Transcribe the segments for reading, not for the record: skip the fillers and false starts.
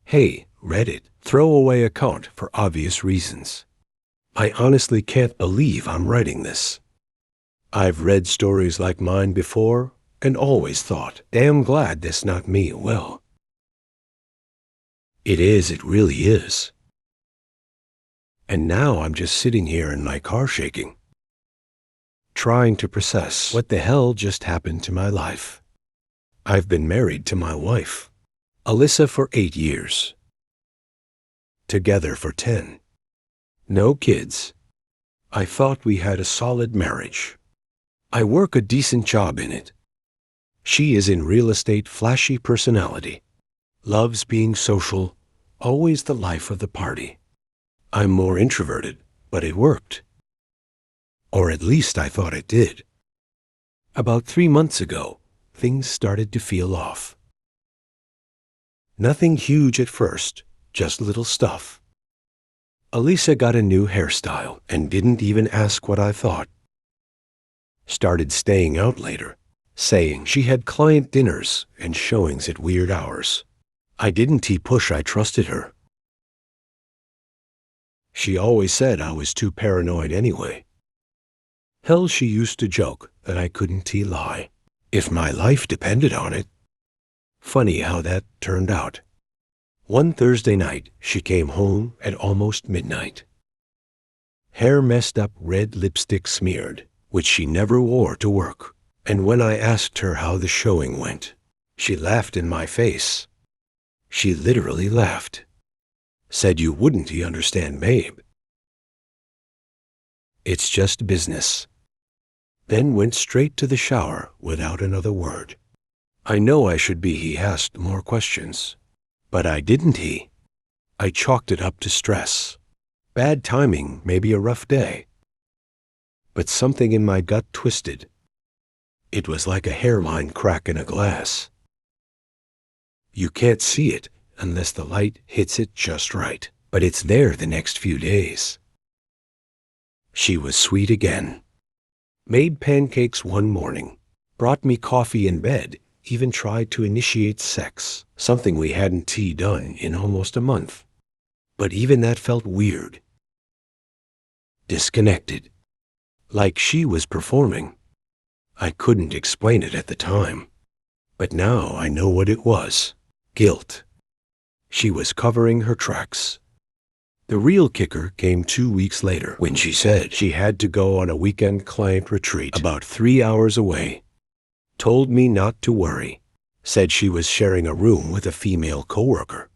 Hey, Reddit, throwaway account for obvious reasons. I honestly can't believe I'm writing this. I've read stories like mine before and always thought, damn glad that's not me. Well, it really is. And now I'm just sitting here in my car shaking, trying to process what the hell just happened to my life. I've been married to my wife, Alyssa, for 8 years. Together for 10. No kids. I thought we had a solid marriage. I work a decent job in it. She is in real estate, flashy personality. Loves being social, always the life of the party. I'm more introverted, but it worked. Or at least I thought it did. About 3 months ago, things started to feel off. Nothing huge at first, just little stuff. Alyssa got a new hairstyle and didn't even ask what I thought. Started staying out later, saying she had client dinners and showings at weird hours. I didn't push, I trusted her. She always said I was too paranoid anyway. Hell, she used to joke that I couldn't lie if my life depended on it. Funny how that turned out. One Thursday night, she came home at almost midnight. Hair messed up, red lipstick smeared, which she never wore to work. And when I asked her how the showing went, she laughed in my face. She literally laughed. Said, "You wouldn't understand, babe. It's just business." Then went straight to the shower without another word. I know I should be he asked more questions, but I didn't I chalked it up to stress. Bad timing, maybe a rough day. But something in my gut twisted. It was like a hairline crack in a glass. You can't see it unless the light hits it just right, but it's there the next few days. She was sweet again. Made pancakes one morning, brought me coffee in bed, even tried to initiate sex, something we hadn't done in almost a month. But even that felt weird. Disconnected. Like she was performing. I couldn't explain it at the time. But now I know what it was. Guilt. She was covering her tracks. The real kicker came 2 weeks later when she said she had to go on a weekend client retreat about 3 hours away. Told me not to worry. Said she was sharing a room with a female coworker.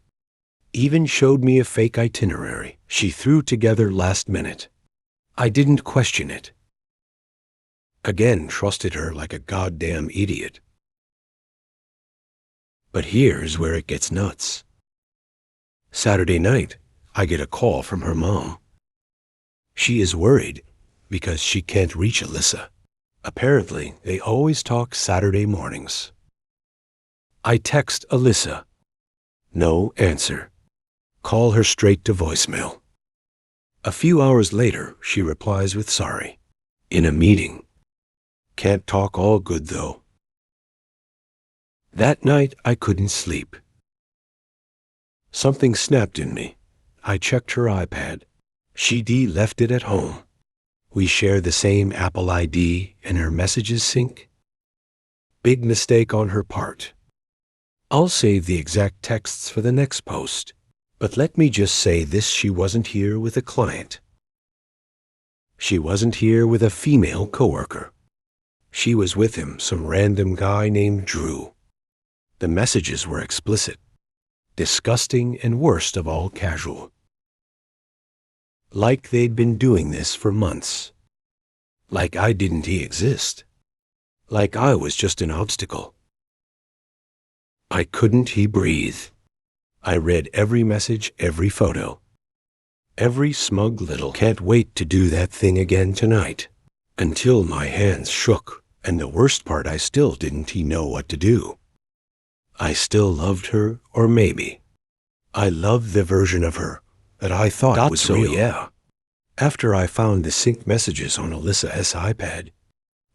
Even showed me a fake itinerary she threw together last minute. I didn't question it. Again, trusted her like a goddamn idiot. But here's where it gets nuts. Saturday night, I get a call from her mom. She is worried because she can't reach Alyssa. Apparently, they always talk Saturday mornings. I text Alyssa. No answer. Call her straight to voicemail. A few hours later, she replies with sorry. In a meeting. Can't talk all good though. That night, I couldn't sleep. Something snapped in me. I checked her iPad. She left it at home. We share the same Apple ID and her messages sync. Big mistake on her part. I'll save the exact texts for the next post, but let me just say this: she wasn't here with a client. She wasn't here with a female coworker. She was with him, some random guy named Drew. The messages were explicit, disgusting, and worst of all, casual. Like they'd been doing this for months. Like I didn't exist. Like I was just an obstacle. I couldn't breathe. I read every message, every photo. Every smug little "can't wait to do that thing again tonight," until my hands shook, and the worst part, I still didn't know what to do. I still loved her, or maybe I loved the version of her that I thought was real. Yeah. After I found the synced messages on Alyssa's iPad,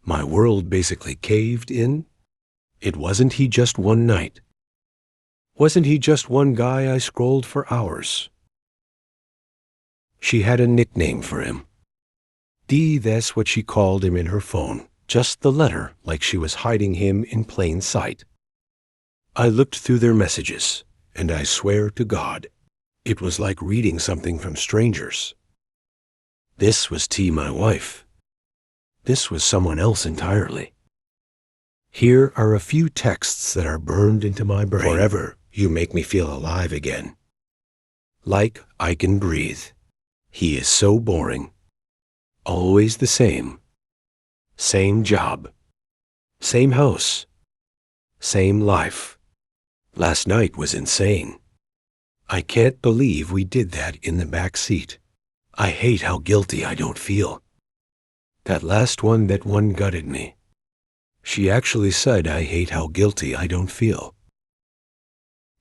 my world basically caved in. It wasn't just one night. Wasn't he just one guy I scrolled for hours? She had a nickname for him. D, that's what she called him in her phone. Just the letter, like she was hiding him in plain sight. I looked through their messages, and I swear to God, it was like reading something from strangers. This was T, my wife. This was someone else entirely. Here are a few texts that are burned into my brain. Forever, you make me feel alive again. Like I can breathe. He is so boring. Always the same. Same job. Same house. Same life. Last night was insane. I can't believe we did that in the back seat. I hate how guilty I don't feel. That last one, that one gutted me. She actually said, I hate how guilty I don't feel.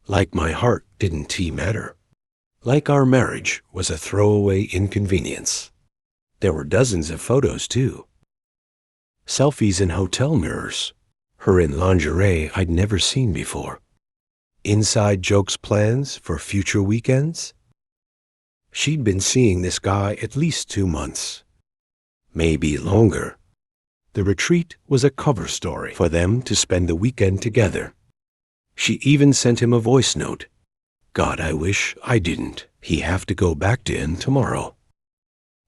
Like my heart didn't matter. Like our marriage was a throwaway inconvenience. There were dozens of photos, too. Selfies in hotel mirrors. Her in lingerie I'd never seen before. Inside jokes plans for future weekends. She'd been seeing this guy at least 2 months. Maybe longer. The retreat was a cover story for them to spend the weekend together. She even sent him a voice note. God, I wish I didn't. He have to go back to him tomorrow.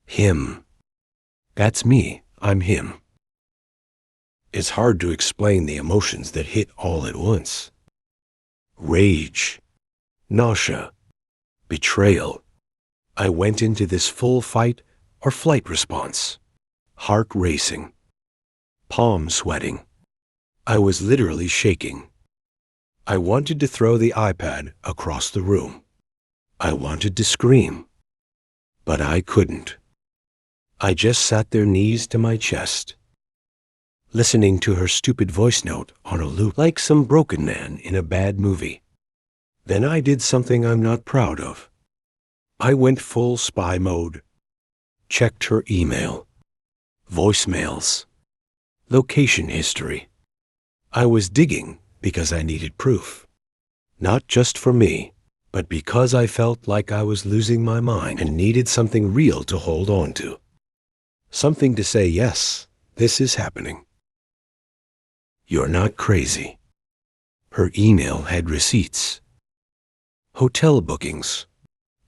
Him. That's me. I'm him. It's hard to explain the emotions that hit all at once. Rage. Nausea. Betrayal. I went into this full fight or flight response. Heart racing. Palm sweating. I was literally shaking. I wanted to throw the iPad across the room. I wanted to scream. But I couldn't. I just sat there, knees to my chest, listening to her stupid voice note on a loop like some broken man in a bad movie. Then I did something I'm not proud of. I went full spy mode. Checked her email, voicemails, location history. I was digging because I needed proof. Not just for me, but because I felt like I was losing my mind and needed something real to hold on to. Something to say, yes, this is happening. You're not crazy. Her email had receipts. Hotel bookings.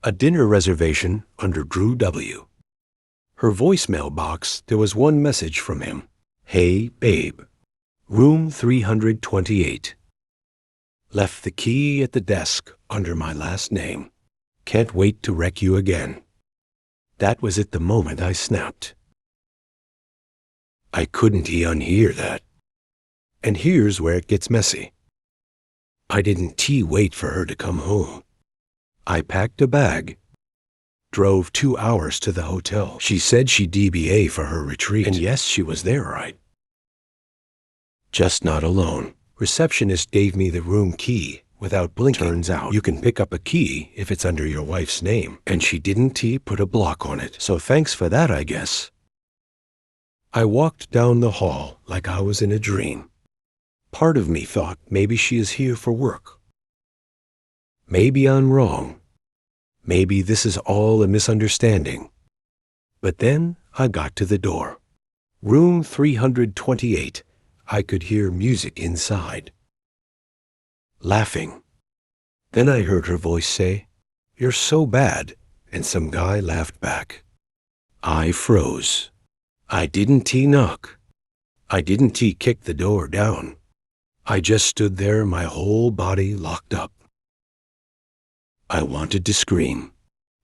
A dinner reservation under Drew W. Her voicemail box, there was one message from him. Hey, babe. Room 328. Left the key at the desk under my last name. Can't wait to wreck you again. That was at the moment I snapped. I couldn't unhear that. And here's where it gets messy. I didn't wait for her to come home. I packed a bag, drove 2 hours to the hotel. She said she'd DBA for her retreat, and yes, she was there, right? Just not alone. Receptionist gave me the room key without blinking. Turns out you can pick up a key if it's under your wife's name, and she didn't put a block on it, so thanks for that, I guess. I walked down the hall like I was in a dream. Part of me thought maybe she is here for work. Maybe I'm wrong. Maybe this is all a misunderstanding. But then I got to the door. Room 328. I could hear music inside. Laughing. Then I heard her voice say, "You're so bad," and some guy laughed back. I froze. I didn't knock. I didn't kick the door down. I just stood there, my whole body locked up. I wanted to scream,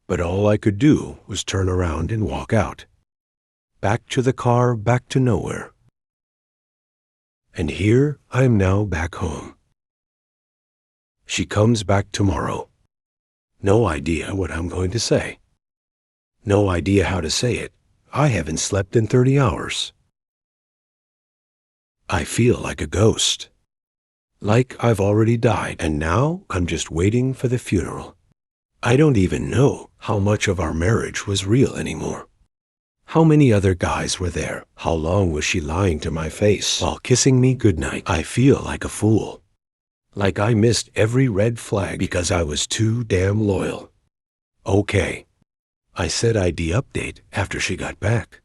but all I could do was turn around and walk out. Back to the car, back to nowhere. And here I am now back home. She comes back tomorrow. No idea what I'm going to say. No idea how to say it. I haven't slept in 30 hours. I feel like a ghost. Like I've already died, and now I'm just waiting for the funeral. I don't even know how much of our marriage was real anymore. How many other guys were there? How long was she lying to my face while kissing me goodnight? I feel like a fool. Like I missed every red flag because I was too damn loyal. Okay. I said I'd update after she got back.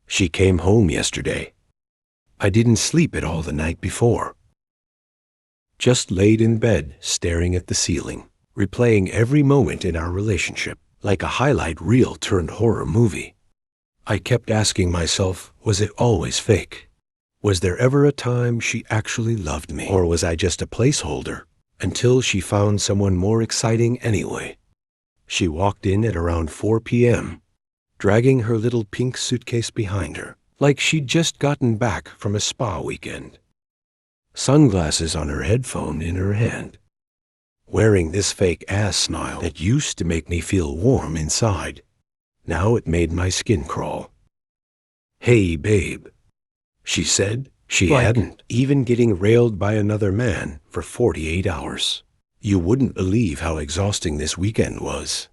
She came home yesterday. I didn't sleep at all the night before. Just laid in bed, staring at the ceiling, replaying every moment in our relationship, like a highlight reel turned horror movie. I kept asking myself, was it always fake? Was there ever a time she actually loved me? Or was I just a placeholder until she found someone more exciting anyway? She walked in at around 4 p.m., dragging her little pink suitcase behind her, like she'd just gotten back from a spa weekend. Sunglasses on her headphone in her hand, wearing this fake ass smile that used to make me feel warm inside. Now it made my skin crawl. "Hey, babe," she said. She hadn't even getting railed by another man for 48 hours. You wouldn't believe how exhausting this weekend was.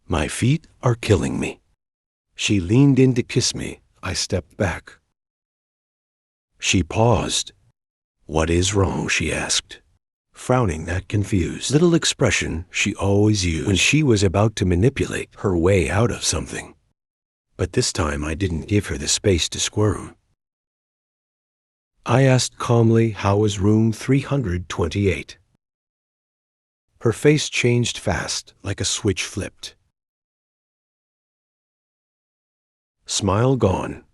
My feet are killing me. She leaned in to kiss me. I stepped back. She paused. "What is wrong?" she asked, frowning that confused little expression she always used when she was about to manipulate her way out of something. But this time I didn't give her the space to squirm. I asked calmly, how was room 328? Her face changed fast, like a switch flipped. Smile gone,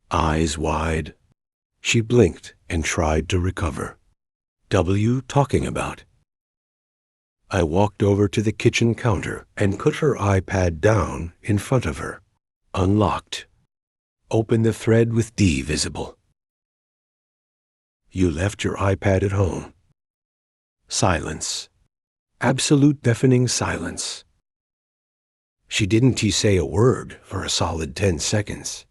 eyes wide. She blinked and tried to recover. "W talking about?" I walked over to the kitchen counter and put her iPad down in front of her. Unlocked. Opened the thread with D visible. "You left your iPad at home." Silence. Absolute deafening silence. She didn't say a word for a solid 10 seconds.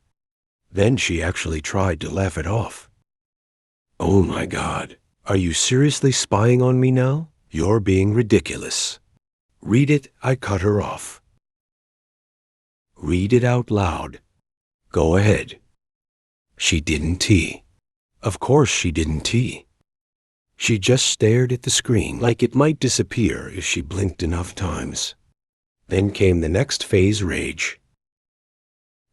Then she actually tried to laugh it off. "Oh my God, are you seriously spying on me now? You're being ridiculous." "Read it," I cut her off. "Read it out loud." "Go ahead." She didn't. Of course she didn't. She just stared at the screen like it might disappear if she blinked enough times. Then came the next phase: rage.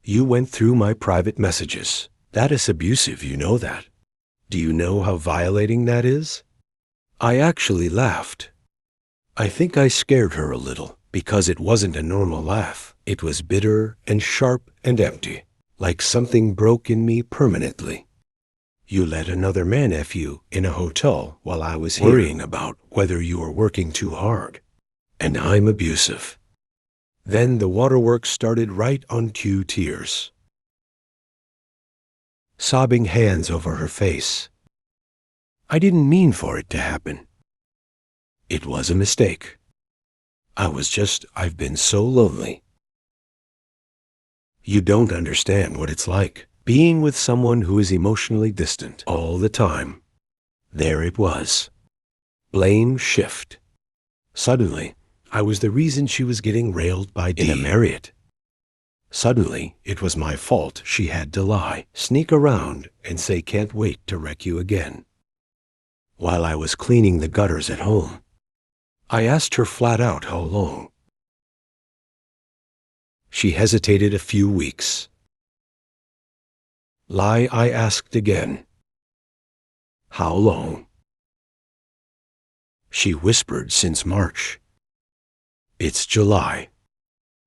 "You went through my private messages. That is abusive, you know that. Do you know how violating that is?" I actually laughed. I think I scared her a little because it wasn't a normal laugh. It was bitter and sharp and empty, like something broke in me permanently. "You let another man F you in a hotel while I was here, worrying about whether you were working too hard. And I'm abusive." Then the waterworks started right on cue: tears. Sobbing hands over her face. I didn't mean for it to happen. It was a mistake. I've been so lonely. You don't understand what it's like, being with someone who is emotionally distant all the time. There it was. Blame shift. Suddenly, I was the reason she was getting railed by D in a Marriott. Suddenly, it was my fault she had to lie, sneak around, and say "can't wait to wreck you again." While I was cleaning the gutters at home, I asked her flat out how long. She hesitated a few weeks. Lie, I asked again. "How long?" She whispered, "Since March." It's July.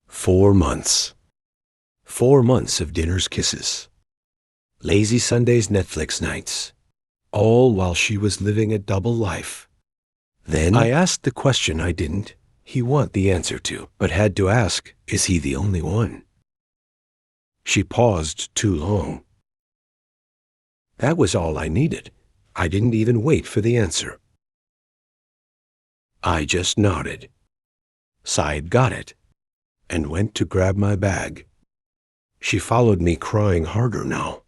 4 months. 4 months of dinners, kisses, lazy Sundays, Netflix nights, all while she was living a double life. Then I asked the question I didn't want the answer to, but had to ask: is he the only one? She paused too long. That was all I needed. I didn't even wait for the answer. I just nodded, sighed, got it, and went to grab my bag. She followed me, crying harder now,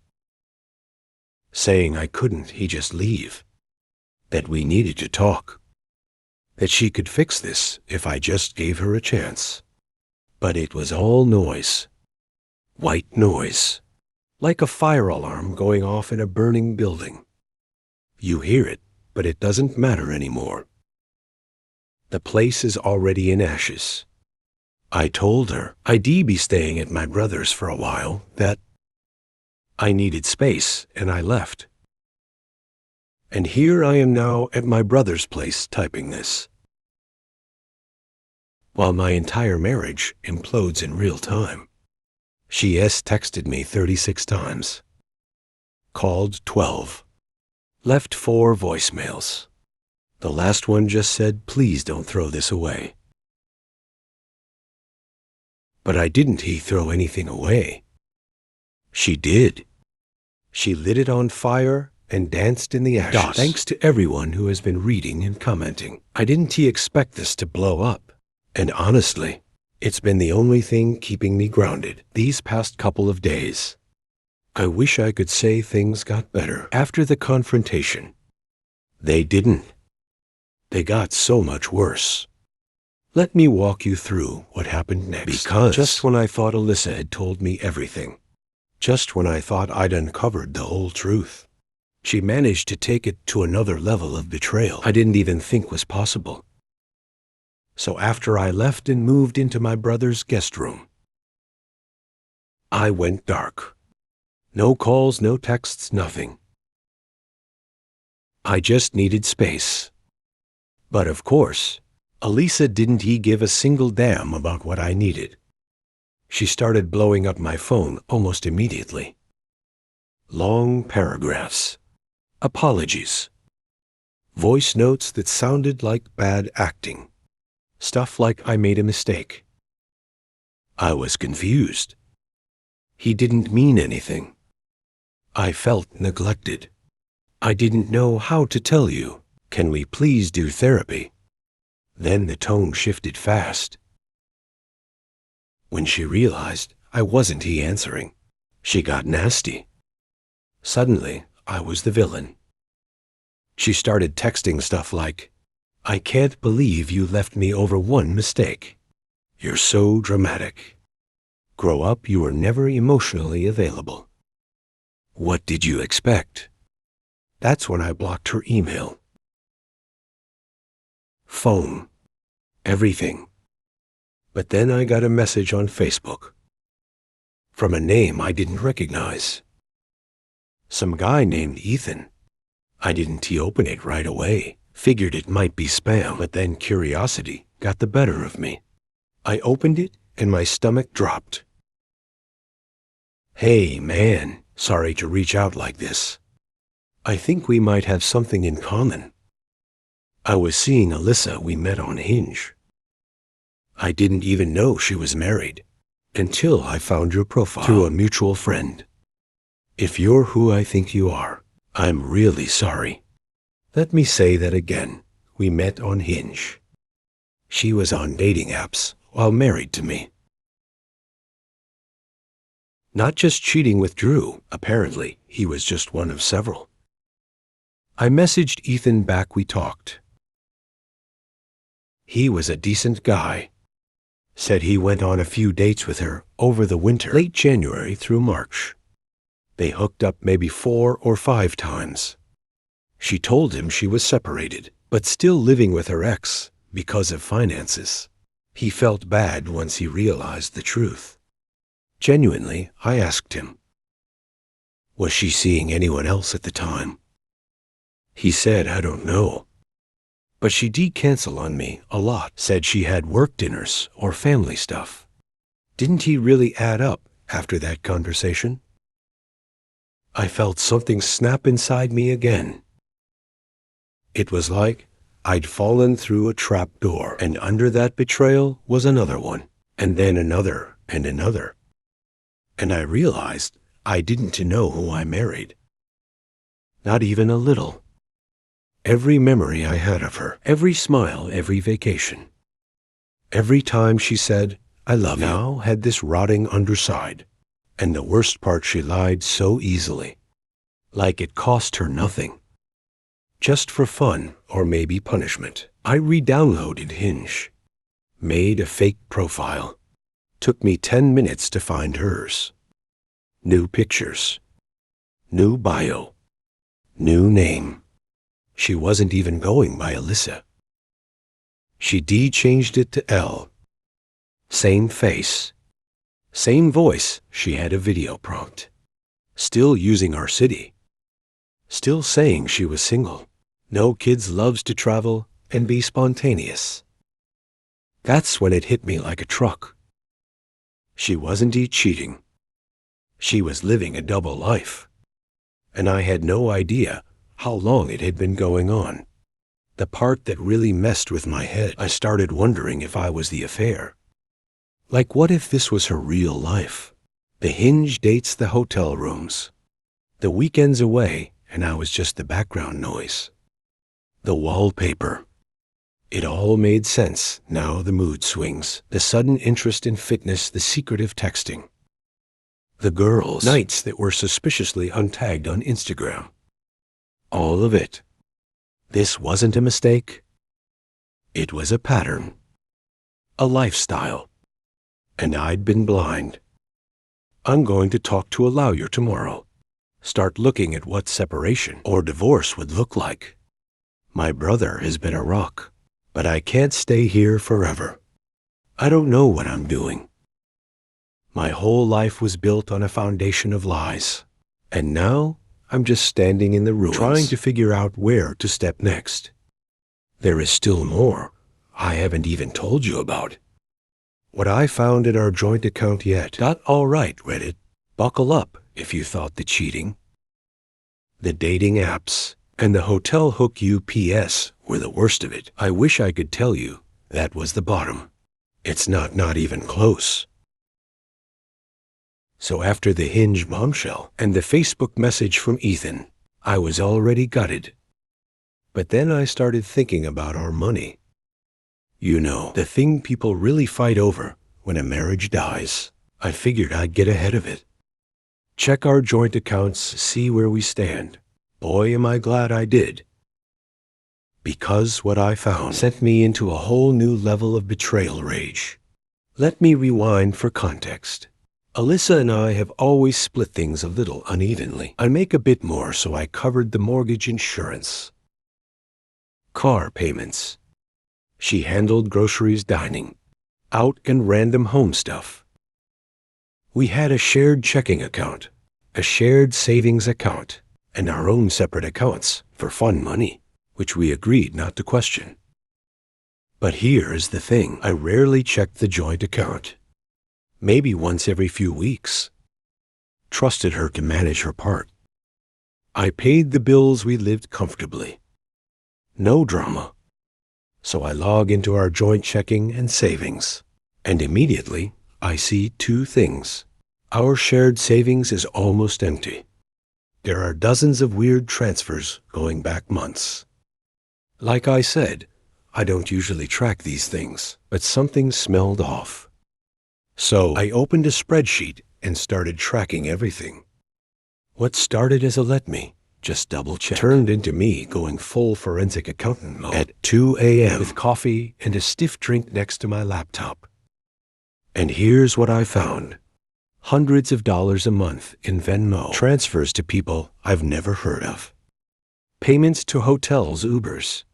saying I couldn't just leave, that we needed to talk, that she could fix this if I just gave her a chance. But it was all noise. White noise, like a fire alarm going off in a burning building. You hear it, but it doesn't matter anymore. The place is already in ashes. I told her I'd be staying at my brother's for a while, that I needed space, and I left. And here I am now at my brother's place typing this, while my entire marriage implodes in real time. She has texted me 36 times, called 12, left 4 voicemails. The last one just said, "Please don't throw this away." But I didn't throw anything away. She did. She lit it on fire and danced in the ashes. Thanks to everyone who has been reading and commenting. I didn't expect this to blow up. And honestly, it's been the only thing keeping me grounded these past couple of days. I wish I could say things got better after the confrontation. They didn't. They got so much worse. Let me walk you through what happened next. Because just when I thought Alyssa had told me everything, just when I thought I'd uncovered the whole truth, she managed to take it to another level of betrayal I didn't even think was possible. So after I left and moved into my brother's guest room, I went dark. No calls, no texts, nothing. I just needed space. But of course, Alyssa didn't give a single damn about what I needed. She started blowing up my phone almost immediately. Long paragraphs, apologies, voice notes that sounded like bad acting, stuff like I made a mistake. I was confused. He didn't mean anything. I felt neglected. I didn't know how to tell you. Can we please do therapy? Then the tone shifted fast. When she realized I wasn't answering, she got nasty. Suddenly, I was the villain. She started texting stuff like, "I can't believe you left me over one mistake. You're so dramatic. Grow up, you were never emotionally available. What did you expect?" That's when I blocked her email, phone, everything. But then I got a message on Facebook from a name I didn't recognize. Some guy named Ethan. I didn't open it right away. Figured it might be spam, but then curiosity got the better of me. I opened it and my stomach dropped. "Hey man, sorry to reach out like this. I think we might have something in common. I was seeing Alyssa we met on Hinge. I didn't even know she was married until I found your profile through a mutual friend. If you're who I think you are, I'm really sorry. Let me say that again. We met on Hinge. She was on dating apps while married to me. Not just cheating with Drew, apparently he was just one of several." I messaged Ethan back. We talked. He was a decent guy. Said he went on a few dates with her over the winter, late January through March. They hooked up maybe 4 or 5 times. She told him she was separated, but still living with her ex because of finances. He felt bad once he realized the truth. Genuinely, I asked him, was she seeing anyone else at the time? He said, "I don't know. But she did cancel on me a lot, said she had work dinners or family stuff." Didn't he really add up after that conversation? I felt something snap inside me again. It was like I'd fallen through a trap door, and under that betrayal was another one, and then another and another. And I realized I didn't know who I married. Not even a little. Every memory I had of her, every smile, every vacation, every time she said, "I love you," now had this rotting underside. And the worst part, she lied so easily. Like it cost her nothing. Just for fun, or maybe punishment. I re-downloaded Hinge, made a fake profile. Took me 10 minutes to find hers. New pictures, new bio, new name. She wasn't even going by Alyssa. She changed it to L. Same face. Same voice. She had a video prompt. Still using our city. Still saying she was single. No kids, loves to travel and be spontaneous. That's when it hit me like a truck. She wasn't cheating. She was living a double life. And I had no idea how long it had been going on. The part that really messed with my head, I started wondering if I was the affair. Like, what if this was her real life? The Hinge dates, the hotel rooms, the weekends away, and I was just the background noise. The wallpaper. It all made sense. Now the mood swings, the sudden interest in fitness, the secretive texting. The girls' nights that were suspiciously untagged on Instagram. All of it. This wasn't a mistake. It was a pattern. A lifestyle. And I'd been blind. I'm going to talk to a lawyer tomorrow. Start looking at what separation or divorce would look like. My brother has been a rock, but I can't stay here forever. I don't know what I'm doing. My whole life was built on a foundation of lies. And now I'm just standing in the ruins, trying to figure out where to step next. There is still more I haven't even told you about. What I found in our joint account yet. All right, Reddit. Buckle up if you thought the cheating, the dating apps, and the hotel hook UPS were the worst of it. I wish I could tell you that was the bottom. It's not even close. So after the Hinge bombshell and the Facebook message from Ethan, I was already gutted. But then I started thinking about our money. You know, the thing people really fight over when a marriage dies. I figured I'd get ahead of it. Check our joint accounts, see where we stand. Boy, am I glad I did. Because what I found sent me into a whole new level of betrayal rage. Let me rewind for context. Alyssa and I have always split things a little unevenly. I make a bit more, so I covered the mortgage, insurance, car payments. She handled groceries, dining out, and random home stuff. We had a shared checking account, a shared savings account, and our own separate accounts for fun money, which we agreed not to question. But here is the thing. I rarely checked the joint account. Maybe once every few weeks. Trusted her to manage her part. I paid the bills, we lived comfortably. No drama. So I log into our joint checking and savings, and immediately I see two things. Our shared savings is almost empty. There are dozens of weird transfers going back months. Like I said, I don't usually track these things, but something smelled off. So I opened a spreadsheet and started tracking everything. What started as a let me just double check turned into me going full forensic accountant mode at 2 a.m. with coffee and a stiff drink next to my laptop. And here's what I found. Hundreds of dollars a month in Venmo transfers to people I've never heard of. Payments to hotels, Ubers,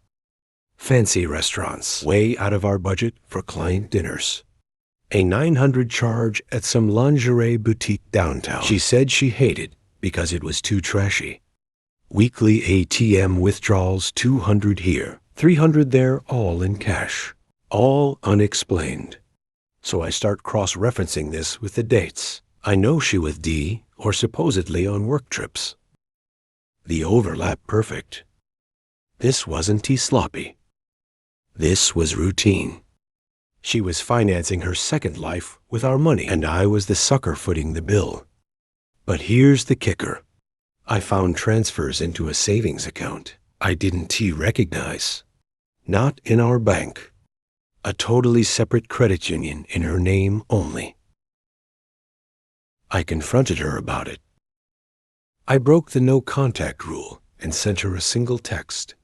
fancy restaurants, way out of our budget for client dinners. A $900 charge at some lingerie boutique downtown she said she hated because it was too trashy. Weekly ATM withdrawals, $200 here, $300 there, all in cash. All unexplained. So I start cross-referencing this with the dates. I know she with D, or supposedly on work trips. The overlap perfect. This wasn't sloppy. This was routine. She was financing her second life with our money, and I was the sucker footing the bill. But here's the kicker. I found transfers into a savings account I didn't recognize. Not in our bank. A totally separate credit union in her name only. I confronted her about it. I broke the no contact rule and sent her a single text.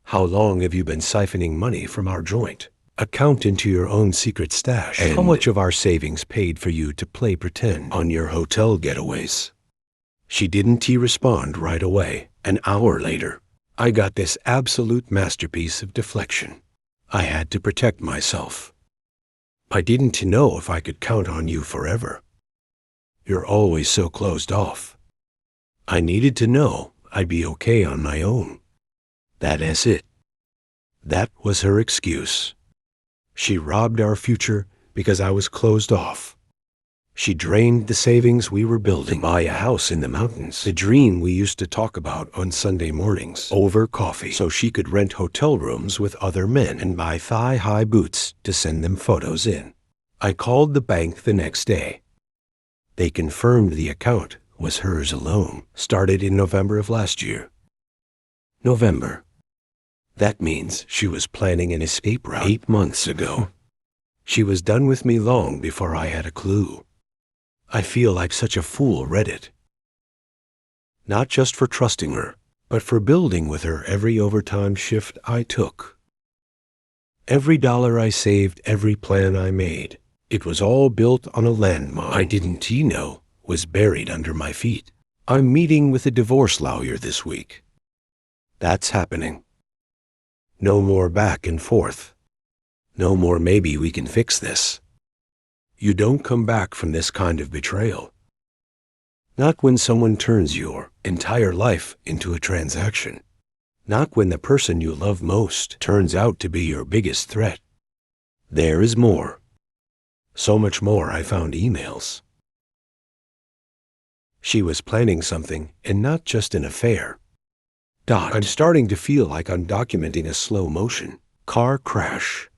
How long have you been siphoning money from our joint account into your own secret stash? And how much of our savings paid for you to play pretend on your hotel getaways? She didn't respond right away. An hour later, I got this absolute masterpiece of deflection. I had to protect myself. I didn't know if I could count on you forever. You're always so closed off. I needed to know I'd be okay on my own. That is it. That was her excuse. She robbed our future because I was closed off. She drained the savings we were building to buy a house in the mountains, the dream we used to talk about on Sunday mornings over coffee, so she could rent hotel rooms with other men and buy thigh-high boots to send them photos in. I called the bank the next day. They confirmed the account was hers alone, started in November of last year. November. That means she was planning an escape route 8 months ago. She was done with me long before I had a clue. I feel like such a fool read it. Not just for trusting her, but for building with her every overtime shift I took. Every dollar I saved, every plan I made, it was all built on a landmine I didn't know was buried under my feet. I'm meeting with a divorce lawyer this week. That's happening. No more back and forth. No more maybe we can fix this. You don't come back from this kind of betrayal. Not when someone turns your entire life into a transaction. Not when the person you love most turns out to be your biggest threat. There is more. So much more. I found emails. She was planning something, and not just an affair. I'm starting to feel like I'm documenting a slow motion car crash.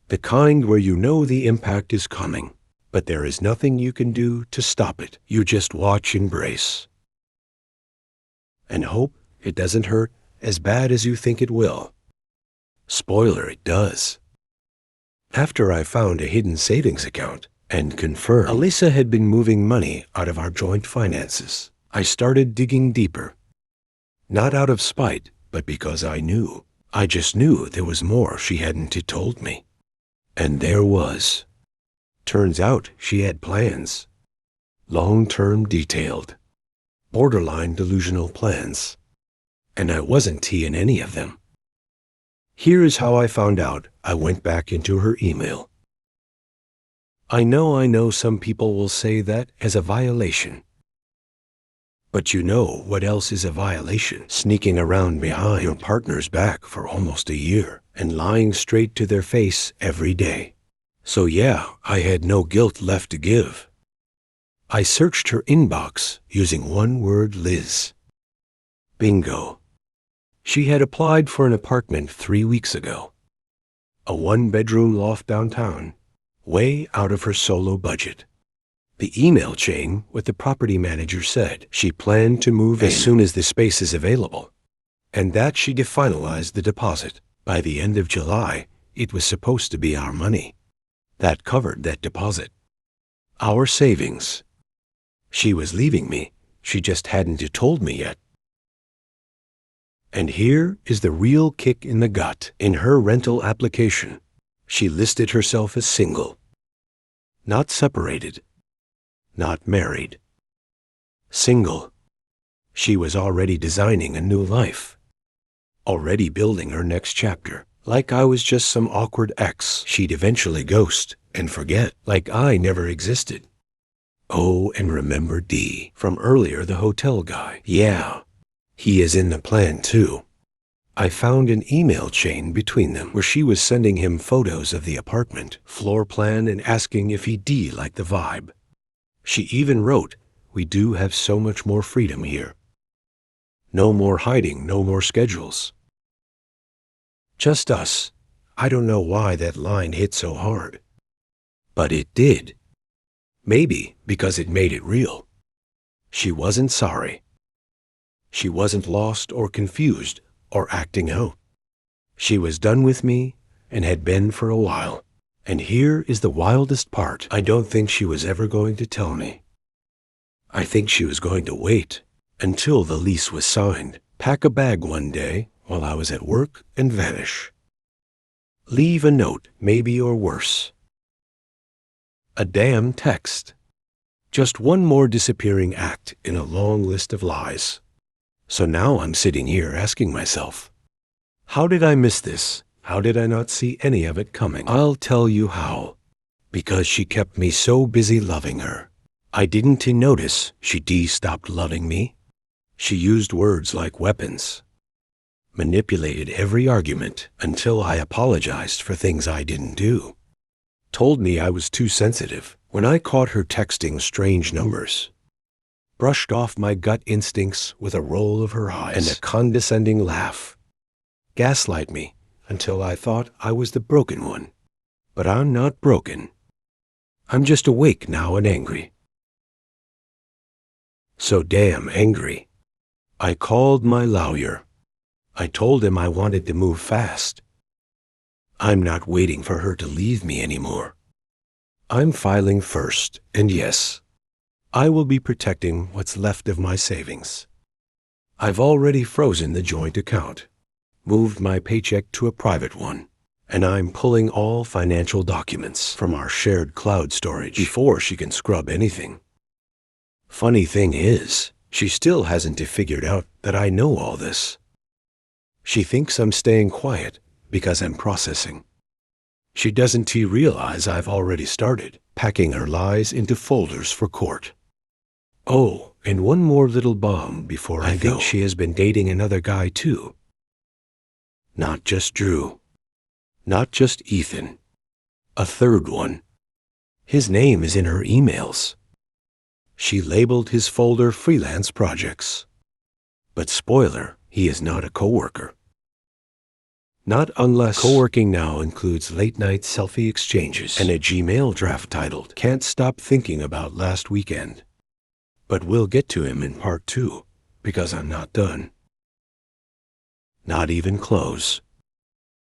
The kind where you know the impact is coming, but there is nothing you can do to stop it. You just watch and brace. And hope it doesn't hurt as bad as you think it will. Spoiler, it does. After I found a hidden savings account and confirmed Alyssa had been moving money out of our joint finances, I started digging deeper. Not out of spite, but because I knew. I just knew there was more she hadn't told me. And there was. Turns out she had plans. Long-term detailed. Borderline delusional plans. And I wasn't in any of them. Here is how I found out. I went back into her email. I know some people will say that as a violation. But you know what else is a violation? Sneaking around behind your partner's back for almost a year and lying straight to their face every day. So yeah, I had no guilt left to give. I searched her inbox using one word: Liz. Bingo. She had applied for an apartment 3 weeks ago. A 1-bedroom loft downtown, way out of her solo budget. The email chain with the property manager said she planned to move in as soon as the space is available, and that she'd finalized the deposit. By the end of July, it was supposed to be our money. That covered that deposit. Our savings. She was leaving me. She just hadn't told me yet. And here is the real kick in the gut. In her rental application, she listed herself as single. Not separated. Not married. Single. She was already designing a new life. Already building her next chapter. Like I was just some awkward ex she'd eventually ghost and forget. Like I never existed. Oh, and remember D from earlier, the hotel guy. Yeah, he is in the plan too. I found an email chain between them where she was sending him photos of the apartment, floor plan, and asking if he liked the vibe. She even wrote, "We do have so much more freedom here. No more hiding, no more schedules. Just us." I don't know why that line hit so hard. But it did. Maybe because it made it real. She wasn't sorry. She wasn't lost or confused or acting out. She was done with me and had been for a while. And here is the wildest part. I don't think she was ever going to tell me. I think she was going to wait until the lease was signed, pack a bag one day while I was at work, and vanish. Leave a note, maybe, or worse. A damn text. Just one more disappearing act in a long list of lies. So now I'm sitting here asking myself, how did I miss this? How did I not see any of it coming? I'll tell you how. Because she kept me so busy loving her. I didn't notice she stopped loving me. She used words like weapons, manipulated every argument until I apologized for things I didn't do, told me I was too sensitive when I caught her texting strange numbers, brushed off my gut instincts with a roll of her eyes and a condescending laugh, gaslight me until I thought I was the broken one. But I'm not broken. I'm just awake now and angry. So damn angry. I called my lawyer. I told him I wanted to move fast. I'm not waiting for her to leave me anymore. I'm filing first, and yes, I will be protecting what's left of my savings. I've already frozen the joint account, moved my paycheck to a private one, and I'm pulling all financial documents from our shared cloud storage before she can scrub anything. Funny thing is, she still hasn't figured out that I know all this. She thinks I'm staying quiet because I'm processing. She doesn't realize I've already started packing her lies into folders for court. Oh, and one more little bomb before I go. I think she has been dating another guy too. Not just Drew. Not just Ethan. A third one. His name is in her emails. She labeled his folder freelance projects. But spoiler, he is not a coworker. Not unless co-working now includes late-night selfie exchanges and a Gmail draft titled, "Can't Stop Thinking About Last Weekend." But we'll get to him in part 2, because I'm not done. Not even close.